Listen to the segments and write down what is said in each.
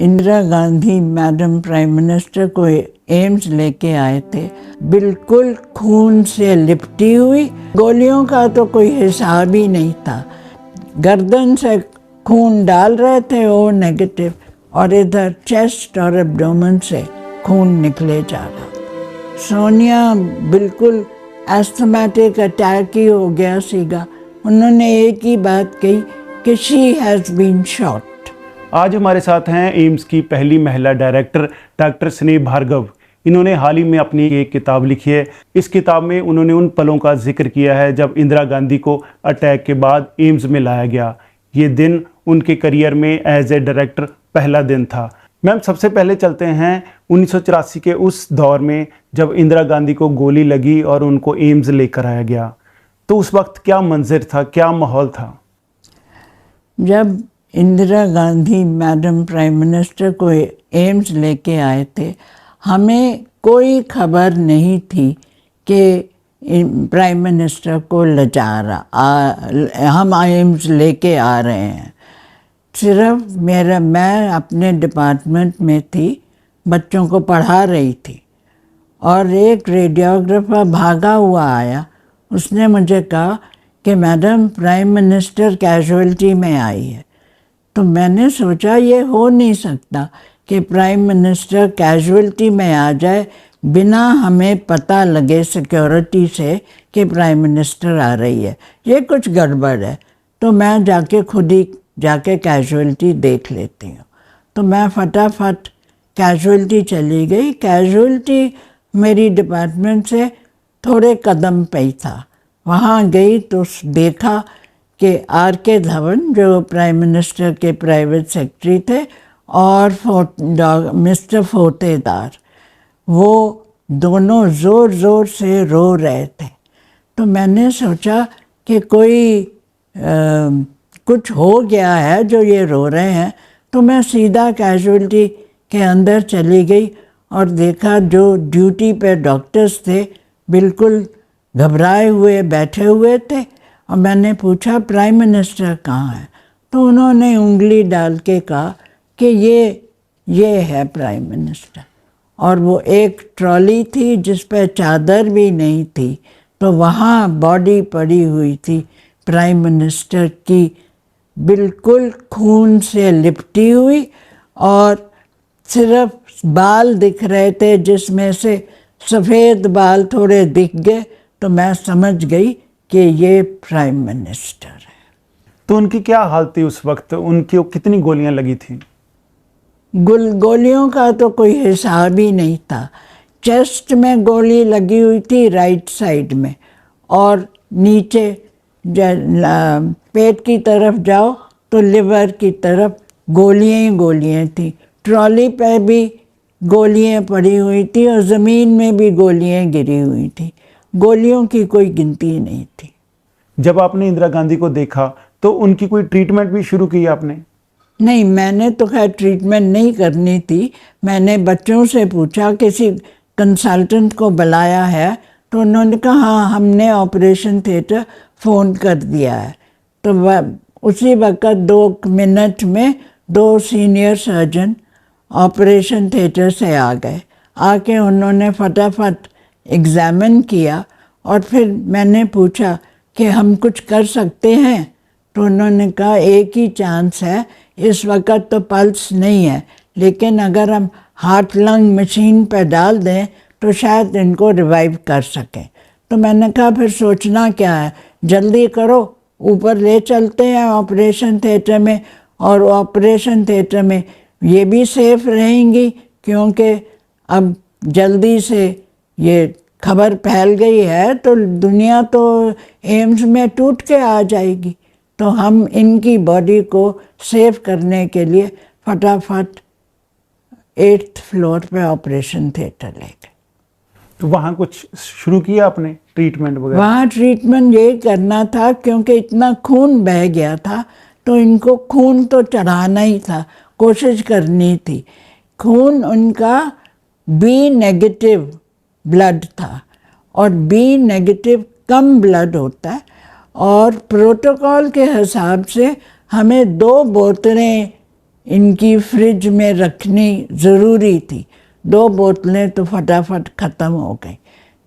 Indira Gandhi madam prime minister को AIIMS लेके आए थे, बिल्कुल खून से लिपटी हुई, गोलियों का तो कोई हिसाब ही नहीं था। गर्दन से खून डाल रहे थे ओ नेगेटिव, और इधर चेस्ट और एब्डोमेन से खून निकले जा रहा था। सोनिया बिल्कुल एस्थमेटिक अटैक ही हो गया सीगा। उन्होंने एक ही बात कही कि शी हैज़ बीन शॉट। आज हमारे साथ हैं एम्स की पहली महिला डायरेक्टर डॉक्टर स्नेह भार्गव। इन्होंने हाल ही में अपनी एक किताब लिखी है। इस किताब में उन्होंने उन पलों का जिक्र किया है जब इंदिरा गांधी को अटैक के बाद एम्स में लाया गया। ये दिन उनके करियर में एज ए डायरेक्टर पहला दिन था। मैम, सबसे पहले चलते हैं 1984 के उस दौर में जब इंदिरा गांधी को गोली लगी और उनको एम्स लेकर आया गया। तो उस वक्त क्या मंजर था, क्या माहौल था? जब Indira Gandhi madam prime minister को एम्स लेके आए थे, हमें कोई खबर नहीं थी कि प्राइम मिनिस्टर को हम एम्स लेके आ रहे हैं। सिर्फ मैं अपने डिपार्टमेंट में थी, बच्चों को पढ़ा रही थी, और एक रेडियोग्राफर भागा हुआ आया। उसने मुझे कहा कि मैडम प्राइम मिनिस्टर कैजुअल्टी में आई है। तो मैंने सोचा ये हो नहीं सकता कि प्राइम मिनिस्टर कैजुअल्टी में आ जाए बिना हमें पता लगे सिक्योरिटी से कि प्राइम मिनिस्टर आ रही है, ये कुछ गड़बड़ है। तो मैं खुद ही जाके कैजुअल्टी देख लेती हूँ। तो मैं फटाफट कैजुअल्टी चली गई। कैजुअल्टी मेरी डिपार्टमेंट से थोड़े कदम पे ही था। वहाँ गई तो देखा कि आर.के. धवन, जो प्राइम मिनिस्टर के प्राइवेट सेक्रेटरी थे, और मिस्टर फोटेदार, वो दोनों ज़ोर ज़ोर से रो रहे थे। तो मैंने सोचा कि कोई कुछ हो गया है जो ये रो रहे हैं। तो मैं सीधा कैजुअल्टी के अंदर चली गई और देखा जो ड्यूटी पे डॉक्टर्स थे बिल्कुल घबराए हुए बैठे हुए थे। और मैंने पूछा प्राइम मिनिस्टर कहाँ है? तो उन्होंने उंगली डाल के कहा कि ये है प्राइम मिनिस्टर। और वो एक ट्रॉली थी जिस पे चादर भी नहीं थी, तो वहाँ बॉडी पड़ी हुई थी प्राइम मिनिस्टर की, बिल्कुल खून से लिपटी हुई, और सिर्फ बाल दिख रहे थे, जिसमें से सफ़ेद बाल थोड़े दिख गए। तो मैं समझ गई कि ये प्राइम मिनिस्टर है। तो उनकी क्या हालत थी उस वक्त? उनकी कितनी गोलियां लगी थी? गोलियों का तो कोई हिसाब ही नहीं था। चेस्ट में गोली लगी हुई थी राइट साइड में, और नीचे पेट की तरफ जाओ तो लिवर की तरफ गोलियां ही गोलियां थी। ट्रॉली पे भी गोलियां पड़ी हुई थी और ज़मीन में भी गोलियां गिरी हुई थी। गोलियों की कोई गिनती नहीं थी। जब आपने इंदिरा गांधी को देखा तो उनकी कोई ट्रीटमेंट भी शुरू की आपने? नहीं, मैंने तो खैर ट्रीटमेंट नहीं करनी थी। मैंने बच्चों से पूछा, किसी कंसल्टेंट को बुलाया है? तो उन्होंने कहा हाँ, हमने ऑपरेशन थिएटर फ़ोन कर दिया है। तो उसी वक्त 2 मिनट में 2 सीनियर सर्जन ऑपरेशन थिएटर से आ गए। आके उन्होंने फटाफट एग्ज़ामिन किया, और फिर मैंने पूछा कि हम कुछ कर सकते हैं? तो उन्होंने कहा एक ही चांस है, इस वक्त तो पल्स नहीं है, लेकिन अगर हम हार्ट लंग मशीन पर डाल दें तो शायद इनको रिवाइव कर सकें। तो मैंने कहा फिर सोचना क्या है, जल्दी करो, ऊपर ले चलते हैं ऑपरेशन थिएटर में। और ऑपरेशन थिएटर में ये भी सेफ रहेंगी, क्योंकि अब जल्दी से ये खबर फैल गई है तो दुनिया तो एम्स में टूट के आ जाएगी। तो हम इनकी बॉडी को सेव करने के लिए फटाफट 8th फ्लोर पे ऑपरेशन थिएटर ले गए। तो वहाँ कुछ शुरू किया आपने ट्रीटमेंट वगैरह? वहाँ ट्रीटमेंट ये करना था, क्योंकि इतना खून बह गया था, तो इनको खून तो चढ़ाना ही था, कोशिश करनी थी। खून उनका बी नेगेटिव ब्लड था, और बी नेगेटिव कम ब्लड होता है, और प्रोटोकॉल के हिसाब से हमें 2 बोतलें इनकी फ्रिज में रखनी ज़रूरी थी। 2 बोतलें तो फटाफट ख़त्म हो गई।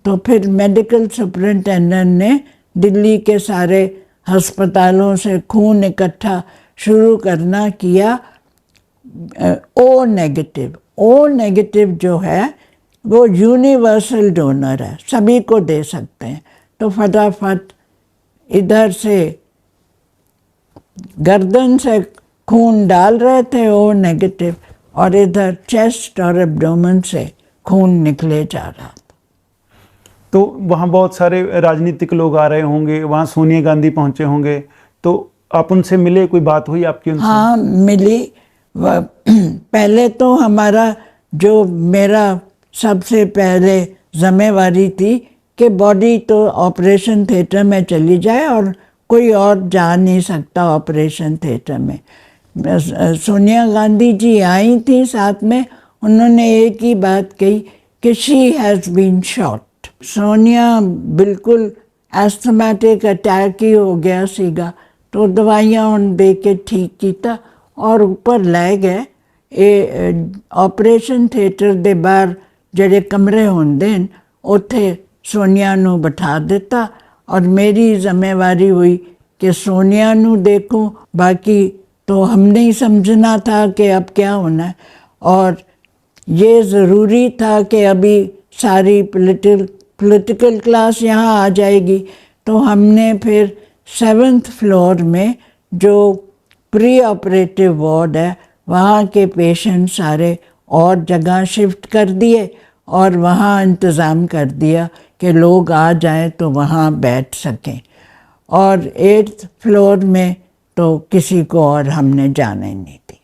तो फिर मेडिकल सुपरिटेंडेंट ने दिल्ली के सारे अस्पतालों से खून इकट्ठा शुरू करना किया। ओ नेगेटिव जो है वो यूनिवर्सल डोनर है, सभी को दे सकते हैं। तो फटाफट इधर से गर्दन से खून डाल रहे थे ओ नेगेटिव, और इधर चेस्ट और एब्डोमेन से खून निकले जा रहा था। तो वहाँ बहुत सारे राजनीतिक लोग आ रहे होंगे, वहाँ सोनिया गांधी पहुँचे होंगे, तो आप उनसे मिले, कोई बात हुई आपकी उनसे? हाँ मिली। पहले तो हमारा जो मेरा सबसे पहले जिम्मेवारी थी कि बॉडी तो ऑपरेशन थिएटर में चली जाए और कोई और जा नहीं सकता ऑपरेशन थिएटर में। सोनिया गांधी जी आई थी साथ में, उन्होंने एक ही बात कही कि she has been shot. Sonia बिल्कुल एस्थमेटिक अटैक ही हो गया सीगा, तो दवाइयाँ उन दे के ठीक किया और ऊपर ले गए। ऑपरेशन थिएटर दे बाहर ਜਿਹੜੇ कमरे होंदे न उत्थे सोनिया नू बिठा दिता और मेरी जिम्मेवारी हुई कि सोनिया नू देखूं, बाकी तो हमने ही समझना था कि अब क्या होना है। और ये ज़रूरी था कि अभी सारी पॉलिटिकल क्लास यहाँ आ जाएगी। तो हमने फिर 7th फ्लोर में जो प्री ऑपरेटिव वार्ड है वहाँ के पेशेंट सारे और जगह शिफ्ट कर दिए और वहाँ इंतज़ाम कर दिया कि लोग आ जाएं तो वहाँ बैठ सकें। और 8th फ्लोर में तो किसी को और हमने जाने नहीं दिया।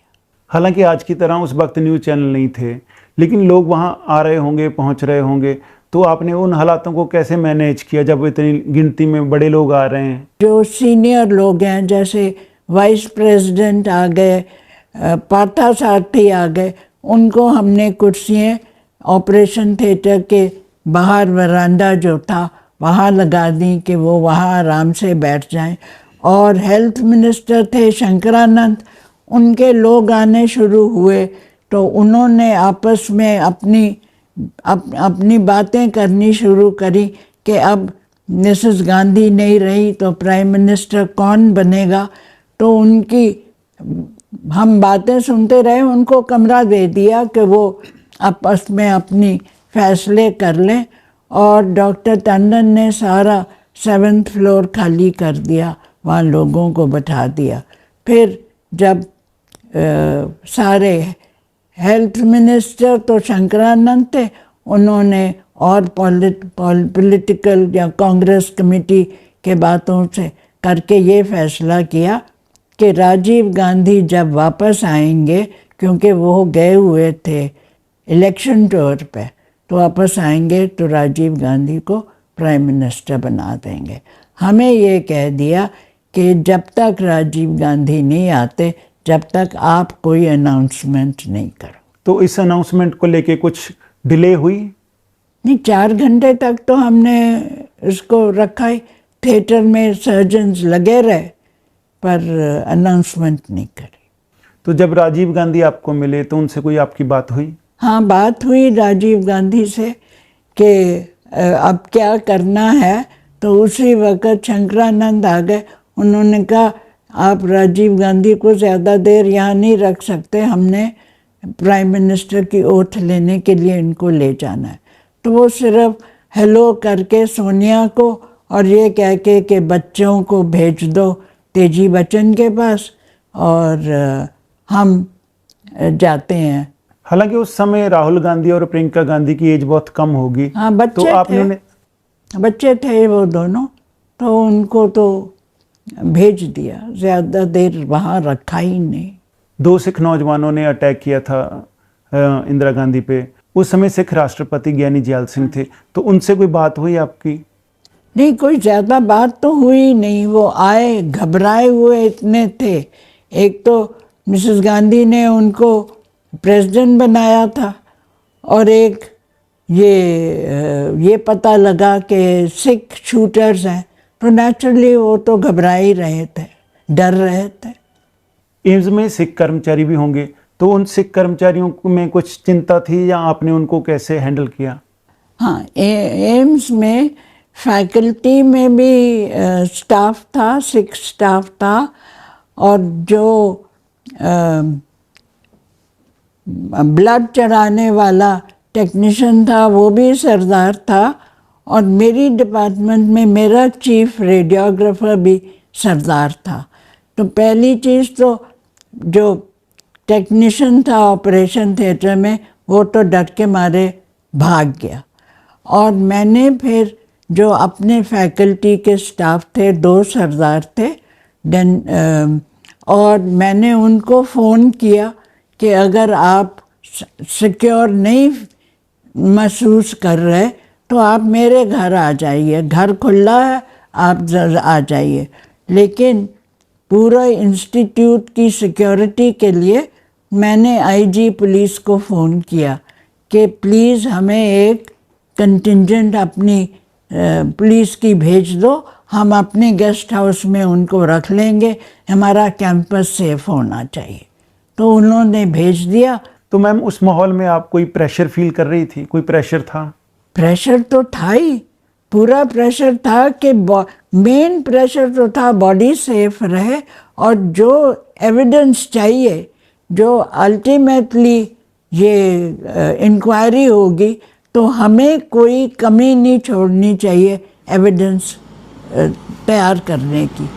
हालांकि आज की तरह उस वक्त न्यूज़ चैनल नहीं थे, लेकिन लोग वहाँ आ रहे होंगे, पहुँच रहे होंगे, तो आपने उन हालातों को कैसे मैनेज किया जब इतनी गिनती में बड़े लोग आ रहे हैं? जो सीनियर लोग हैं, जैसे वाइस प्रेसिडेंट आ गए, पाठा सारथी आ गए, उनको हमने कुर्सियाँ ऑपरेशन थिएटर के बाहर वरांडा जो था वहाँ लगा दी कि वो वहाँ आराम से बैठ जाएं। और हेल्थ मिनिस्टर थे शंकरानंद, उनके लोग आने शुरू हुए तो उन्होंने आपस में अपनी बातें करनी शुरू करी कि अब मिसेस गांधी नहीं रही तो प्राइम मिनिस्टर कौन बनेगा। तो उनकी हम बातें सुनते रहे, उनको कमरा दे दिया कि वो आपस में अपनी फैसले कर लें। और डॉक्टर टंडन ने सारा 7th फ्लोर खाली कर दिया, वहाँ लोगों को बैठा दिया। फिर जब सारे हेल्थ मिनिस्टर तो शंकरानंद थे, उन्होंने और पॉलिटिकल या कांग्रेस कमेटी के बातों से करके ये फैसला किया कि राजीव गांधी जब वापस आएंगे, क्योंकि वो गए हुए थे इलेक्शन टूर पे, तो वापस आएंगे तो राजीव गांधी को प्राइम मिनिस्टर बना देंगे। हमें ये कह दिया कि जब तक राजीव गांधी नहीं आते, जब तक आप कोई अनाउंसमेंट नहीं करो। तो इस अनाउंसमेंट को लेके कुछ डिले हुई? नहीं, 4 घंटे तक तो हमने इसको रखा ही, थिएटर में सर्जन्स लगे रहे, पर अनाउंसमेंट नहीं करी। तो जब राजीव गांधी आपको मिले तो उनसे कोई आपकी बात हुई? हाँ, बात हुई राजीव गांधी से कि अब क्या करना है। तो उसी वक्त शंकरानंद आ गए, उन्होंने कहा आप राजीव गांधी को ज़्यादा देर यहाँ नहीं रख सकते, हमने प्राइम मिनिस्टर की ओथ लेने के लिए इनको ले जाना है। तो वो सिर्फ हेलो करके सोनिया को और ये कह के कि बच्चों को भेज दो तेजी बच्चन के पास और हम जाते हैं। हालांकि उस समय राहुल गांधी और प्रियंका गांधी की एज बहुत कम होगी। हाँ, बच्चे थे वो दोनों, तो उनको तो भेज दिया, ज़्यादा देर वहाँ रखा ही नहीं। 2 सिख नौजवानों ने अटैक किया था इंदिरा गांधी पे, उस समय सिख राष्ट्रपति ज्ञानी जैल सिंह थे, तो उनसे कोई बात हुई आपकी? नहीं, कोई ज़्यादा बात तो हुई नहीं। वो आए, घबराए हुए इतने थे। एक तो मिसेस गांधी ने उनको प्रेसिडेंट बनाया था और एक ये पता लगा कि सिख शूटर्स हैं, तो नेचुरली वो तो घबरा ही रहे थे, डर रहे थे। एम्स में सिख कर्मचारी भी होंगे, तो उन सिख कर्मचारियों में कुछ चिंता थी या आपने उनको कैसे हैंडल किया? हाँ, एम्स में फैकल्टी में भी स्टाफ था, सिख स्टाफ था, और जो ब्लड चढ़ाने वाला टेक्नीशियन था वो भी सरदार था, और मेरी डिपार्टमेंट में मेरा चीफ रेडियोग्राफर भी सरदार था। तो पहली चीज़ तो जो टेक्नीशियन था ऑपरेशन थिएटर में, वो तो डर के मारे भाग गया। और मैंने फिर जो अपने फैकल्टी के स्टाफ थे, 2 सरदार थे, और मैंने उनको फ़ोन किया कि अगर आप सिक्योर नहीं महसूस कर रहे तो आप मेरे घर आ जाइए, घर खुला है, आप आ जाइए। लेकिन पूरा इंस्टीट्यूट की सिक्योरिटी के लिए मैंने आईजी पुलिस को फ़ोन किया कि प्लीज़ हमें एक कंटिंजेंट अपनी पुलिस की भेज दो, हम अपने गेस्ट हाउस में उनको रख लेंगे, हमारा कैंपस सेफ होना चाहिए। तो उन्होंने भेज दिया। तो मैम उस माहौल में आप कोई प्रेशर फील कर रही थी? कोई प्रेशर था? प्रेशर तो था ही, पूरा प्रेशर था कि मेन प्रेशर तो था बॉडी सेफ रहे, और जो एविडेंस चाहिए, जो अल्टीमेटली ये इंक्वायरी होगी, तो हमें कोई कमी नहीं छोड़नी चाहिए एविडेंस तैयार करने की।